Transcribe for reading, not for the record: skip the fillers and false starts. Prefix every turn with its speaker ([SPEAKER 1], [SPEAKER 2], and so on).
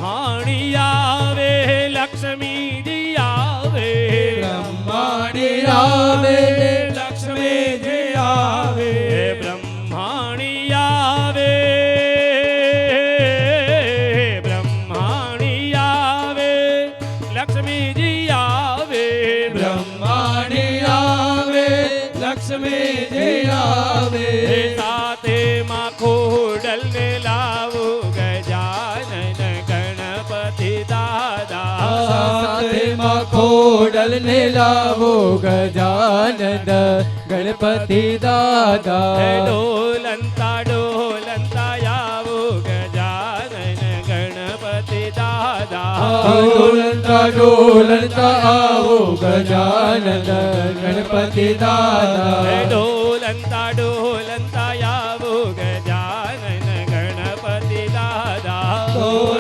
[SPEAKER 1] બ્રહ્માણી આવે લક્ષ્મીજી આવે,
[SPEAKER 2] બ્રહ્માણી આવે લક્ષ્મીજી આવે,
[SPEAKER 1] બ્રહ્માણી આવે, બ્રહ્માણી આવે લક્ષ્મીજી આવે,
[SPEAKER 2] બ્રહ્માણી આવે લક્ષ્મીજી આવે,
[SPEAKER 1] સાથે માં ખોડલ ને લાવો ગજાનન ગણપતિ દાદા,
[SPEAKER 2] સાથે માં ખોડલ ને લાવો ગજાનંદ ગણપતિ દાદા,
[SPEAKER 1] ડોલંતા ડોલંતા આવો ગજાનન ગણપતિ દાદા,
[SPEAKER 2] ડોલતા ડોલતા આવો ગજાનંદ ગણપતિ દાદા,
[SPEAKER 1] ડોલંતા ડોલંતા